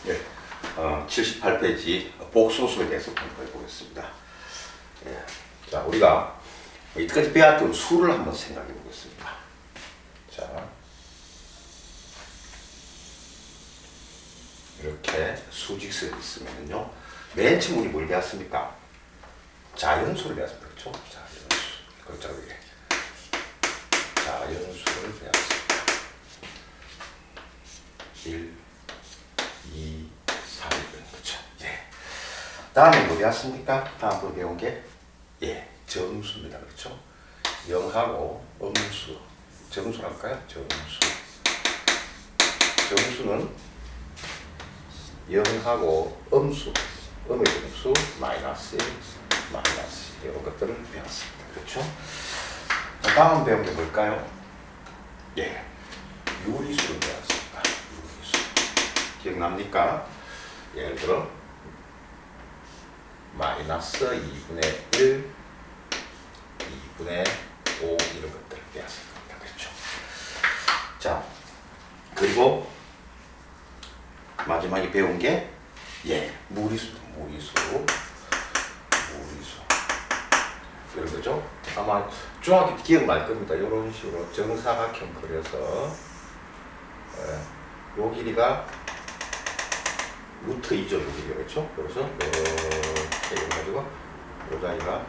예, 78페이지 복소수에 대해서 공부해 보겠습니다. 예, 자, 우리가 이때까지 배웠던 수를 한번 생각해 보겠습니다. 자, 이렇게 수직선이 있으면요, 맨 처음 우리 뭘 배웠습니까? 자연수를 배웠습니다. 그렇죠? 자연수. 그렇죠. 자연수를 배웠습니다. 1, 2, 3, 그렇죠. 예. 다음에 뭐 배웠습니까? 다음으로 배운 게 정수입니다. 그렇죠? 영하고 음수. 정수랄까요? 정수. 정수는 영하고 음수. 음의 정수 마이너스 1, 마이너스 2 이런 것들을 배웠습니다. 그렇죠? 다음 배운 게 뭘까요? 유리수를 배웠습니다. 유리수. 기억납니까? 예를 들어 마이너스 2분의 1, 2분의 5 이런 것들을 배웠을 겁니다. 그렇죠? 자, 그리고 마지막에 배운 게 무리수. 이런 거죠. 아마 중학교 때 기억날 겁니다. 이런 식으로 정사각형 그려서 요 길이가 루트 2죠. 요 길이가. 그렇죠? 그래서 이렇게 해가지고 요 자리가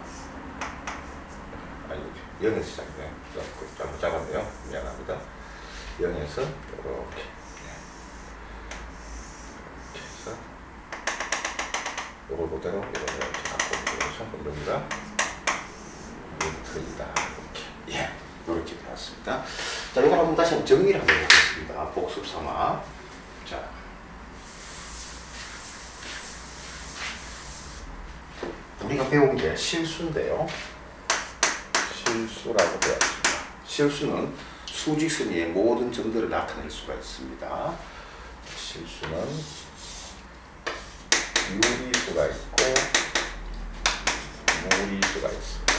0에서 시작해요. 잘못 잡았네요. 미안합니다. 0에서 이렇게 해서 요걸 그대로 이렇게 갖고 오는 겁니다. 루트이다. 이렇게. 이렇게 되었습니다. 자, 이걸 한번 다시 한번 정리를 한번 해보겠습니다. 복습 삼아. 자. 우리가 배운 게 실수인데요. 실수라고 배웠습니다. 실수는 수직선 위의 모든 점들을 나타낼 수가 있습니다. 실수는 유리수가 있고 무리수가 있습니다.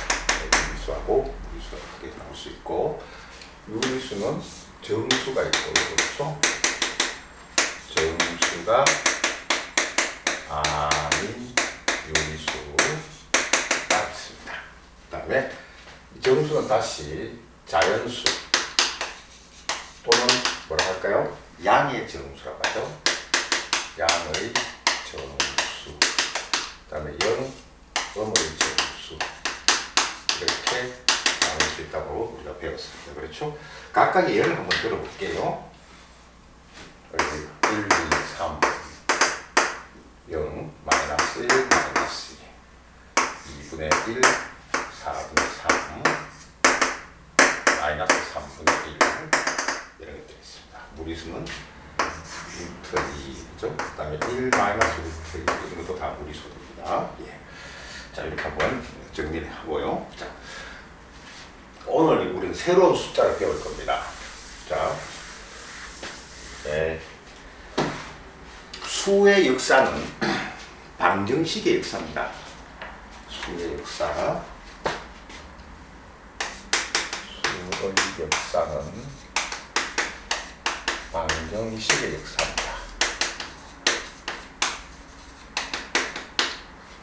유리수하고 무리수가 크게 나올 수 있고, 유리수는 정수가 있고, 그렇죠? 정수가 아닌 유리수가 있습니다. 그 다음에 정수는 다시 자연수 또는 뭐라 할까요? 양의 정수라고 하죠. 양의 정수. 그 다음에 음의 정수. 이렇게 나눌 수 있다고 우리가 배웠습니다. 그렇죠? 각각의 예를 한번 들어볼게요. 1, 2, 3, 0, 마이너스 1, 마이너스 2, 2분의 1, 4분의 3, 마이너스 3분의 1 이런 것들이 있습니다. 무리수는 루트 2죠. 그 다음에 1 마이너스 루트 2 이런 것도 다 무리수입니다. 자, 이렇게 한번 정리를 하고요. 자, 오늘 우리는 새로운 숫자를 배울 겁니다. 자, 수의 역사는 방정식의 역사입니다. 수의 역사는 방정식의 역사입니다.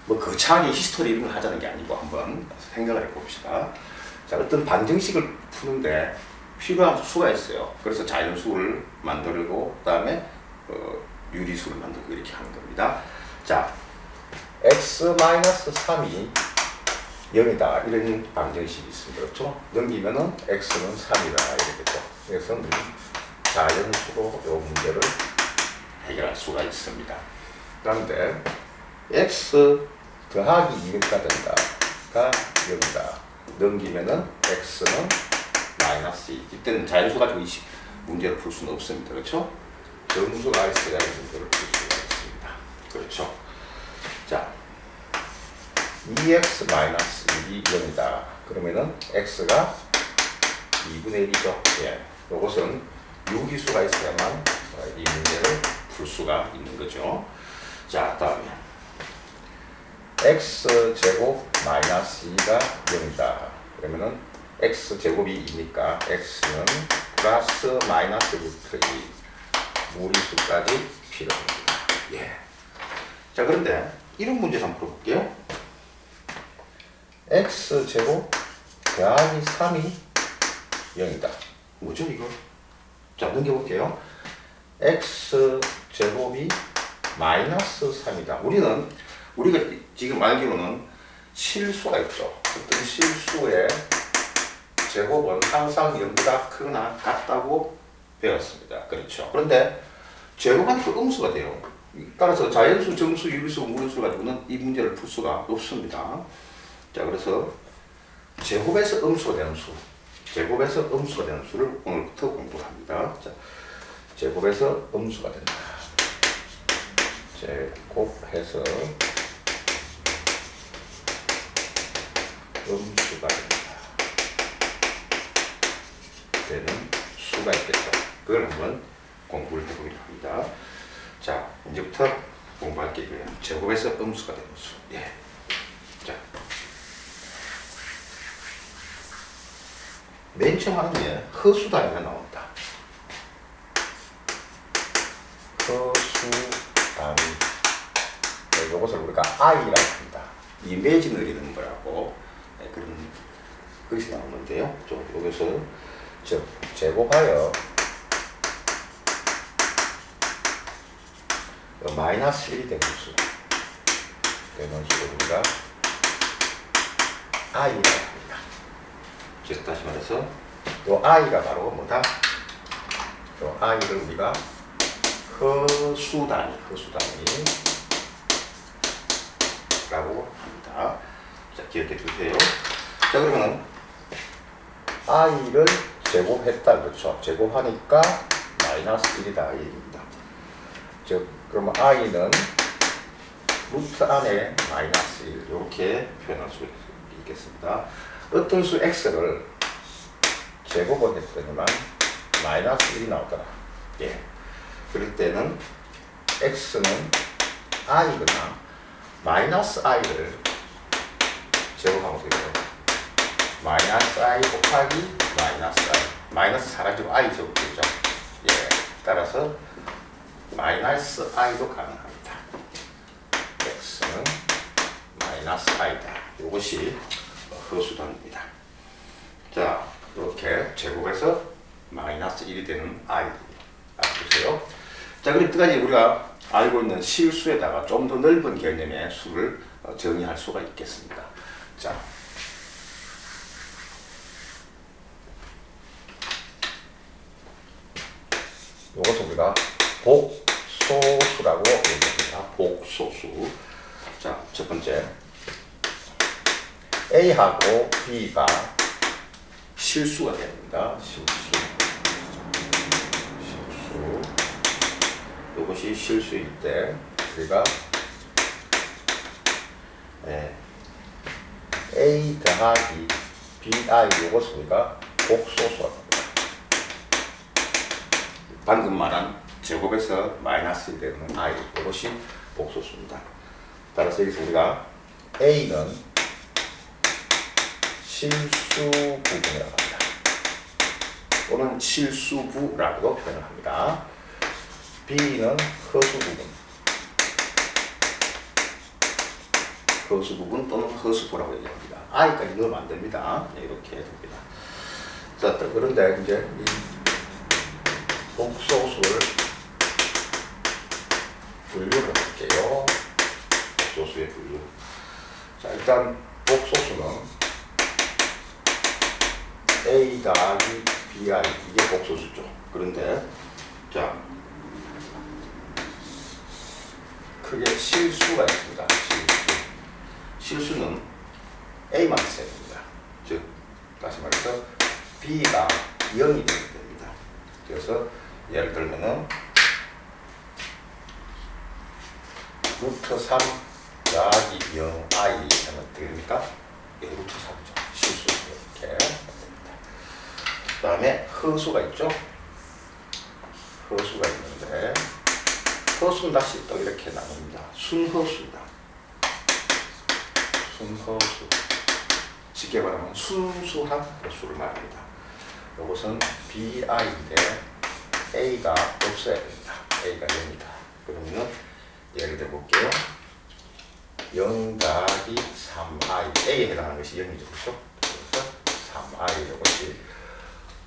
뭐 거창하게 히스토리 이런 걸 하자는 게 아니고 한번 생각을 해봅시다. 자, 어떤 방정식을 푸는데 필요한 수가 있어요. 그래서 자연수를 만들고 그 다음에 유리수를 만들고 이렇게 하는 겁니다. 자, x-3이 0이다 이런 방정식이 있습니다. 그렇죠? 넘기면은 x는 3이다 이렇게 되죠. 그래서 우리 자연수로 이 문제를 해결할 수가 있습니다. 그런데 x 더하기 2가 된다가 0이다. 넘기면은 x는 마이너스 2. 이때는 자연수 가지고 이 문제를 풀 수는 없습니다. 그렇죠? 정수가 있어야 문제를 풀 수가 있습니다. 그렇죠? 자, 2x 마이너스 1이 0이다. 그러면은 x가 2분의 1이죠. 이것은 유기수가 있어야만 이 문제를 풀 수가 있는 거죠. 자, 다음에 x제곱 마이너스 2가 0이다. 그러면은 x제곱이 2니까 x는 플러스 마이너스 루트 2 무리수까지 필요합니다. 그런데 이런 문제 한번 풀어볼게요. x제곱 더하기 3이 0이다. 뭐죠 이거? 자, 넘겨볼게요. x제곱이 마이너스 3이다. 우리가 지금 알기로는 실수가 있죠. 어떤 실수의 제곱은 항상 0보다 크거나 같다고 배웠습니다. 그렇죠. 그런데 제곱하니까 음수가 돼요. 따라서 자연수, 정수, 유리수, 무리수를 가지고는 이 문제를 풀 수가 없습니다. 자, 그래서 제곱에서 음수가 되는 수, 제곱에서 음수가 되는 수를 오늘부터 공부를 합니다. 자, 제곱에서 음수가 된다. 제곱해서 음수가 된다. 되는 수가 있겠다. 그걸 한번 공부를 해보기로 합니다. 자, 이제부터 공부할 게 이거예요. 제곱에서 음수가 되는 수. 예. 자, 맨 처음 하는 게 허수 단위가 나온다. 허수 단위. 네, 이것을 우리가 i라고 합니다. 이미지 느리는 거라고. 네, 그런 것이 나오는데요. 여기서 제곱하여 마이너스 1이 되는 수. 되는 수를 우리가 i라고 합니다. 즉, 다시 말해서 이 i가 바로 뭐다? 이 i를 우리가 허수 단위라고 합니다. 자, 기억해 두세요. 자, 그러면은 i를 제곱했다. 그렇죠. 제곱하니까 마이너스 1이다. 이 얘기입니다. 즉, 그러면 i는 루트 안에 마이너스 1 이렇게 표현할 수 있겠습니다. 어떤 수 x를 제곱을 했더니만 마이너스 1이 나오더라. 예. 그럴 때는 x는 i거나 마이너스 i를 제곱하면 되죠. 마이너스 i 곱하기 마이너스 i. 마이너스 사라지고 i 제곱되죠. 예. 따라서 마이너스 i도 가능합니다. x는 마이너스 i다. 이것이 허수단입니다. 자, 이렇게 제곱에서 마이너스 1이 되는 i를 알아두세요. 자, 그럼 여기까지 우리가 알고 있는 실수에다가 좀 더 넓은 개념의 수를 정의할 수가 있겠습니다. 자, 이것을 우리가 복소수라고 얘기합니다. 복소수. 자, 첫 번째. A하고 B가 실수가 됩니다. 실수. 이것이 실수일 때 우리가 A 더하기 BI 이것을 우리가 복소수라고 합니다. 방금 말한 제곱에서 마이너스 되는 I 이것이 복소수입니다. 따라서 여기서 우리가 A는 실수 부분이라고 합니다. 또는 실수부라고도 표현을 합니다. B는 허수 부분. 허수 부분 또는 허수부라고 얘기합니다. I까지 넣으면 안 됩니다. 네, 이렇게 됩니다. 자, 그런데 이제 이 복소수를 분류를 할게요. 복소수의 분류. 자, 일단 복소수는 A 더하기 BI 이게 복소수죠. 그런데 자, 크게 실수가 있습니다. 실수는 A만 있어야 됩니다. 즉, 다시 말해서 B가 0이 되면 됩니다. 그래서 예를 들면은 루트 3 더하기 0 I 하면 어떻게 됩니까? 예, 루트 3이죠. 실수 이렇게 됩니다. 그 다음에 허수가 있죠. 허수가 있는데 허수는 다시 또 이렇게 나눕니다. 순허수입니다. 순허수. 쉽게 말하면 순수한 허수를 말합니다. 이것은 BI인데 A가 없어야 됩니다. A가 0이다. 그러면은 예를 들어 볼게요. 0 더하기 3i a에 해당하는 것이 0이죠. 그렇죠? 그래서 3i 이것이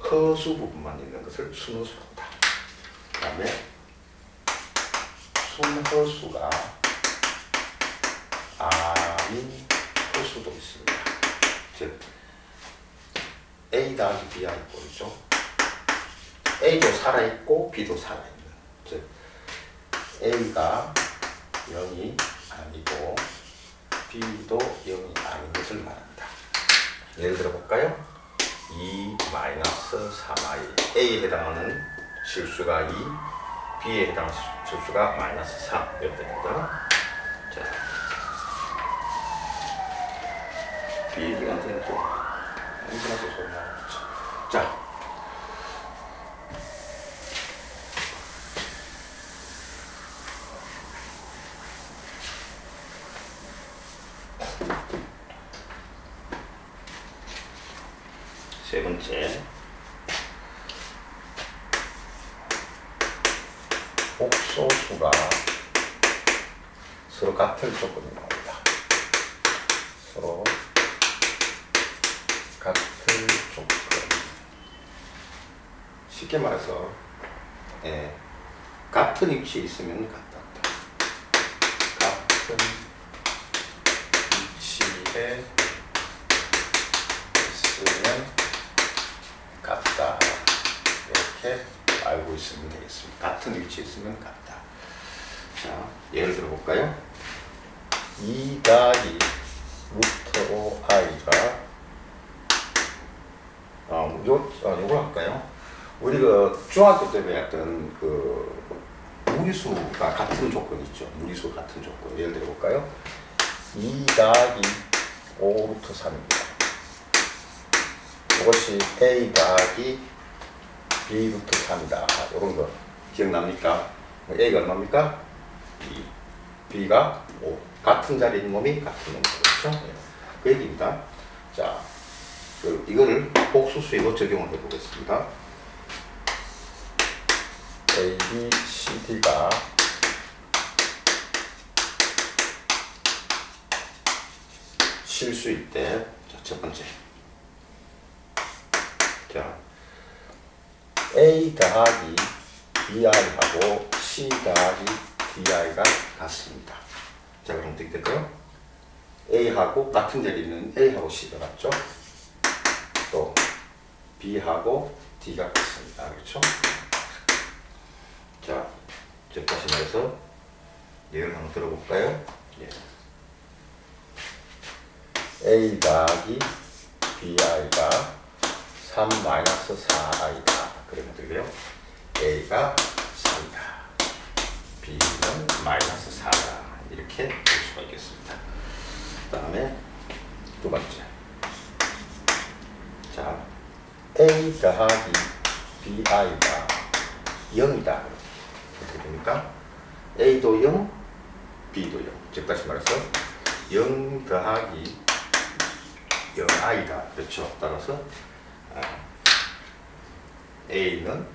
허수 부분만 있는 것을 순허수로 한다. 그 다음에 순허수가 아닌 허수도 있습니다. 즉 a 더하기 br 꼴이죠. a도 살아있고 b도 살아있는, 즉 a가 0이 아니고 b도 0이 아닌 것을 말한다. 예를 들어 볼까요? 2 마이너스 3i a에 해당하는 실수가 2, b에 해당하는 실수가 마이너스 3 이렇게 됩니다. 자, 비행기가 언제나 또 언제나 또 소리 나죠. 자, 세 번째, 복소수가 서로 같을 조건이 나옵니다. 서로 같을 조건. 쉽게 말해서 같은 위치에 있으면 같다. 같은 위치에 있으면 같다. 이렇게 알고 있으면 되겠습니다. 같은 위치에 있으면 같다. 자, 예를 들어 볼까요? 2 더하기 루트 5i가 요걸 할까요? 우리 그 중학교 때 배웠던 그 무리수가 같은 조건 있죠. 무리수 같은 조건. 예를 들어 볼까요? 2 더하기 5 루트 3입니다. 이것이 a 더하기 b 루트 3이다. 이런 거 기억납니까? a가 얼마입니까? 2, b가 5. 같은 자리에 있는 놈이 같은 놈이죠. 그렇죠? 그 얘기입니다. 자, 이거를 복수수로 적용을 해보겠습니다. a, b, c, d가 실수일 때, 자, 첫 번째. 자, a 더하기 bi하고 c 더하기 di가 같습니다. 자, 그럼 어떻게 될까요? a하고 같은 자리에 있는 a하고 c가 같죠? 또 b하고 d가 같습니다. 그렇죠? 자, 다시 말해서 예를 한번 들어볼까요? 예. a 더하기 bi가 3 마이너스 4i다. 그러면 어떻게 돼요? a가 3이다. b는 마이너스 4다. 이렇게 볼 수가 있겠습니다. 그 다음에 두 번째. 자, a 더하기 bi가 0이다. 어떻게 됩니까? a도 0, b도 0. 즉 다시 말해서 0 더하기 0i다. 그렇죠? 따라서 a는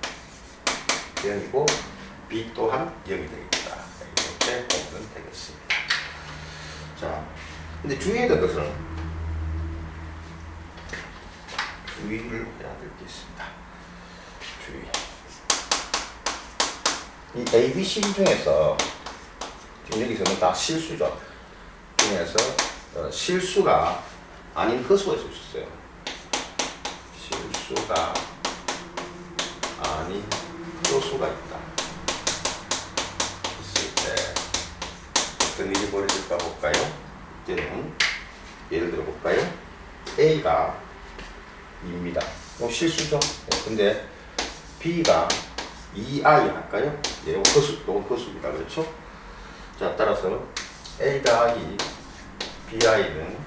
0이고 b 또한 0이 되겠다. 이렇게 보면 되겠습니다. 자, 근데 주의해야 될 것은 주의를 해야 될 게 있습니다. 주의. 이 A, B, C 중에서 지금 여기서는 다 실수죠. 중에서 실수가 아닌 허수가 있을 수 있어요. 실수가 아닌 허수가 있다. 있을 때 어떤 일이 벌어질까 볼까요? 이때는 예를 들어 볼까요? A가 2입니다. 실수죠. 근데 B가 2i 할까요? 예, 이건 허수입니다. 그렇죠? 자, 따라서 A 더하기 bi는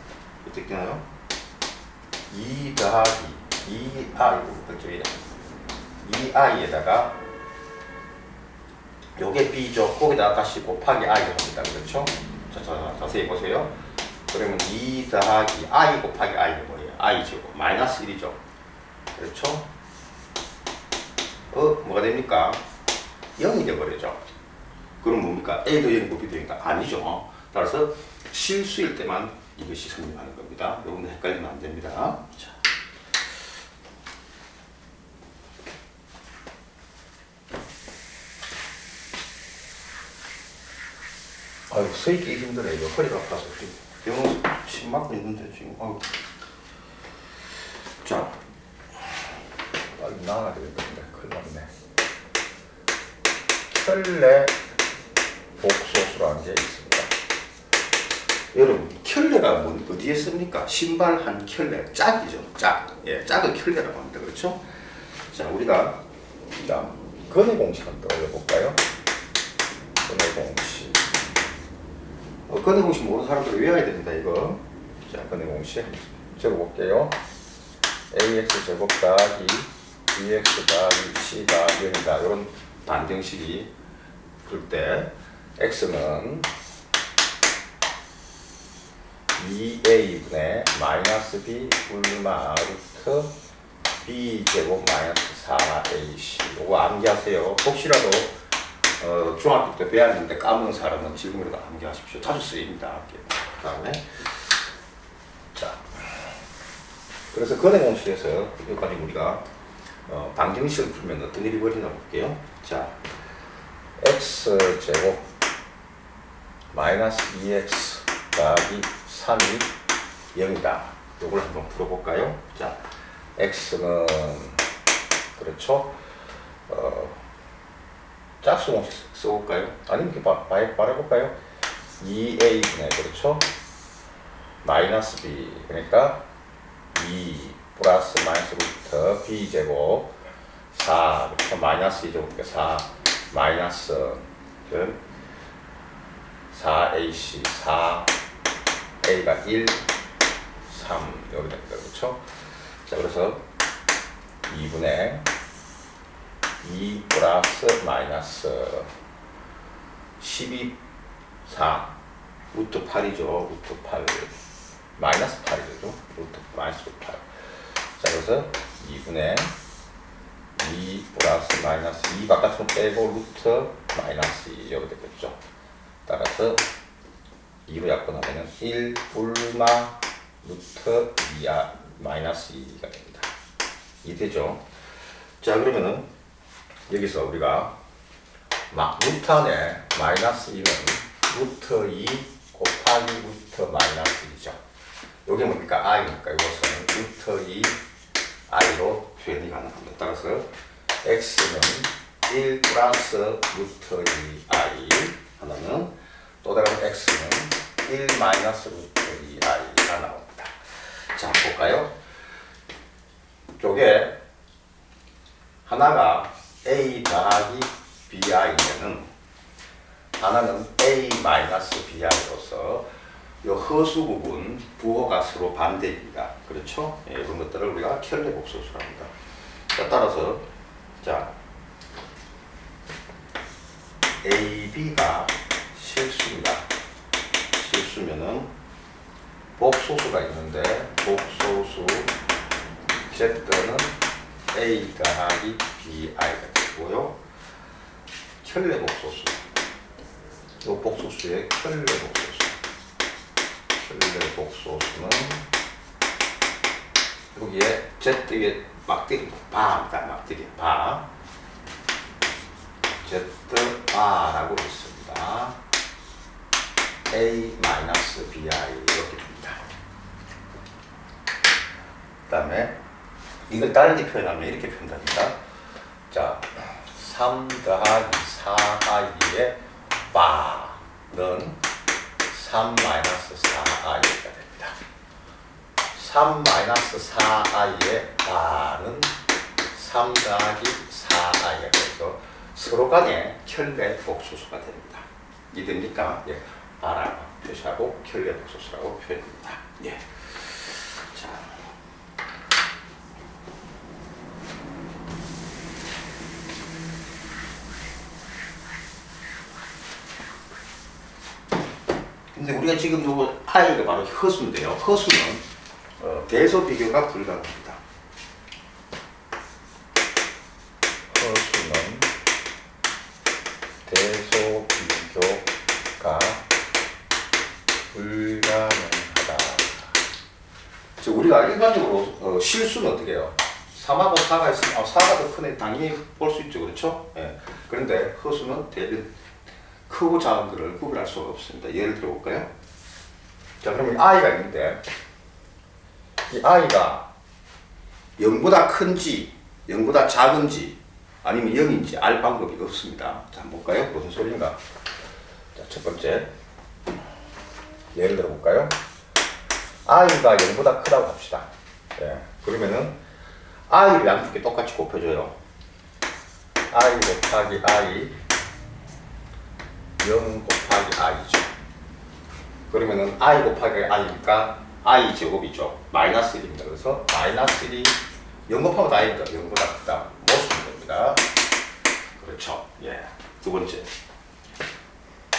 어떻게 되나요? 2 더하기 2i로 결정이 됩니다. 2i에다가 요게 b죠. 거기다가 다시 곱하기 i를 합니다. 그렇죠? 자, 자세히 보세요. 그러면 2 더하기 i 곱하기 i는 뭐예요? i죠. 마이너스 1이죠. 그렇죠? 뭐가 됩니까? 0이 되어버리죠. 그럼 뭡니까? A도 0이고 B도 0이니까 아니죠. 따라서 실수일 때만 이것이 성립하는 겁니다. 여러분들 헷갈리면 안 됩니다. 자. 아유, 서 있기 힘드네. 이거 허리가 아파서. 병원 침 맞고 있는데 지금. 아유. 자. 빨리 나가야 되겠는데. 큰일 났네. 켤레 복소수라는 게 있습니다. 여러분, 켤레가 어디에 씁니까? 신발 한 켤레. 짝이죠. 짝. 예, 짝을 켤레라고 합니다. 그렇죠? 자, 우리가, 자, 근의 공식 한번 떠올려볼까요? 근의 공식. 근의 공식 모르는 사람들 외워야 됩니다, 이거. 자, 근의 공식 적어볼게요. ax 제곱 더하기 bx 더하기 c가 0이다. 이런 반정식이 그럴 때 x는 2a분의 마이너스 b 불마 루트 b 제곱 마이너스 4ac. 요거 암기하세요. 혹시라도 중학교 때 배웠는데 까먹은 사람은 지금이라도 암기하십시오. 자주 쓰입니다. 그 다음에 자, 그래서 근의 공식에서 여기까지 우리가 방정식을 풀면 어떤 일이 벌어지나 볼게요. 자, x 제곱 마이너스 2x 더하기 3이 0이다. 요걸 한번 풀어볼까요? 자, x는 그렇죠. 짝수 공식 써볼까요? 아니면 이렇게 말해볼까요? 2a분의 그렇죠? 마이너스 b 그러니까 2 플러스 마이너스 루트 b 제곱 4 그렇죠? 마이너스 2제곱 4 마이너스 4ac 4a가 1 3 여기 됩니다. 그렇죠? 자, 그래서 2분의 2 플러스 마이너스 12 4 루트 8이죠. 루트 8 마이너스 8이죠. 루트 마이너스 8. 자, 그래서 2분의 2 플러스 마이너스 2 바깥으로 빼고 루트 마이너스 2 여기 되겠죠. 따라서 2로 약분하면 1 불마 루트 2 마이너스 2가 됩니다. 이 되죠. 자, 그러면은 여기서 우리가 루트 안에 마이너스 2는 루트 2 곱하기 루트 마이너스 2죠. 요게 뭡니까? i니까 이것은 루트 2 i로 표현이 가능합니다. 따라서 x는 1 플러스 루트 2 i 하나는 또 다른 x는 1 마이너스 루트 2 i가 나옵니다. 자, 볼까요? 요게 하나가 a 더하기 bi면은 하나는 a 마이너스 bi로서 요 허수 부분 부호가 서로 반대입니다. 그렇죠? 예, 이런 것들을 우리가 켤레 복소수라고 합니다. 자, 따라서 자 ab가 실수입니다. 실수면은 복소수가 있는데 복소수 z는 a 더하기 bi가 되고요. 켤레 복소수 요 복소수의 켤레 복소수 켤레 복소수는 여기에 z에 막대기 바입니다. 막대기 바 z 바라고 있습니다. a 마이너스 bi 이렇게 됩니다. 그 다음에 이걸 다르게 표현하면 이렇게 표현합니다. 자, 3 더하기 4i의 바는 3 마이너스 4i가 됩니다. 3 마이너스 4i의 바는 3 더하기 4i가 돼서 서로 간에 켤레 복소수가 됩니다. 이해됩니까? 예. 바라고 표시하고 켤레 복소수라고 표현합니다. 예. 자. 근데 우리가 지금 요거 i가 바로 허수인데요. 허수는 대소 비교가 불가능합니다. 허수는 대소 비교가 불가능합니다. 우리가 일반적으로 실수는 어떻게 해요? 3하고 4가 있으면 4가 더 크네 당연히 볼 수 있죠. 그렇죠? 예. 그런데 허수는 대비 크고 작은 것을 구별할 수가 없습니다. 예를 들어 볼까요? 자, 그러면 i가 있는데 이 i가 0보다 큰지 0보다 작은지 아니면 0인지 알 방법이 없습니다. 자, 한번 볼까요? 무슨 소리인가? 자, 첫 번째 예를 들어 볼까요? i가 0보다 크다고 합시다. 예. 그러면은 i를 양쪽에 똑같이 곱해줘요. i 곱하기 i 0 곱하기 i죠. 그러면은 i 곱하기 i니까 i 제곱이죠. 마이너스 1입니다. 그래서 마이너스 1이 0 곱하면 i니까 0보다 크다. 못 쓰면 됩니다. 그렇죠. 예. 두 번째.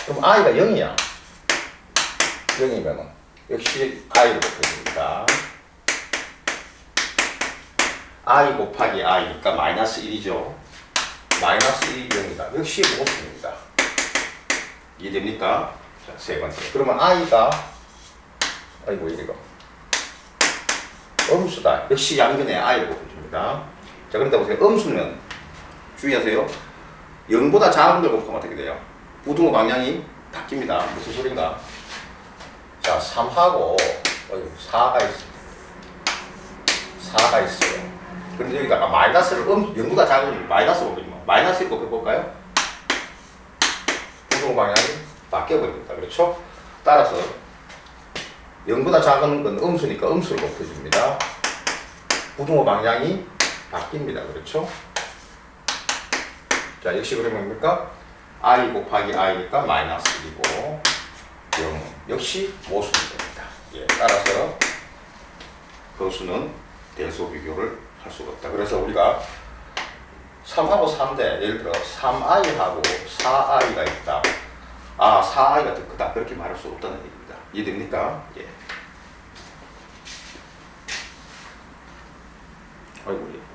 그럼 i가 0이야. 0이면은 역시 i를 곱해줍니다. i 곱하기 i니까 마이너스 1이죠. 마이너스 1이 0이다. 역시 못 씁니다. 이해됩니까? 자, 세 번째. 그러면 i가 아이고 이리가 음수다. 역시 양변에 i를 곱해줍니다. 자, 그런데 보세요. 음수는 주의하세요. 0보다 작은 걸 곱하면 어떻게 돼요? 부등호 방향이 바뀝니다. 무슨 소린가? 자, 3하고 4가 있어요. 4가 있어요. 그런데 여기다가 마이너스를 0보다 작은 마이너스 곱해주면 마이너스 곱해볼까요? 부등호 방향이 바뀌어버립니다. 그렇죠? 따라서 0보다 작은 건 음수니까 음수를 곱해줍니다. 부등호 방향이 바뀝니다. 그렇죠? 자, 역시 그러면 뭡니까? i 곱하기 i니까 마이너스 1이고 0 역시 모수는 됩니다. 예, 따라서 거수는 대소 비교를 할 수가 없다. 그래서 우리가 3하고 3대 예를 들어 3i하고 4i가 있다. 아, 4i가 더 크다. 그렇게 말할 수 없다는 얘기입니다. 이해됩니까? 예. 아이고, 예.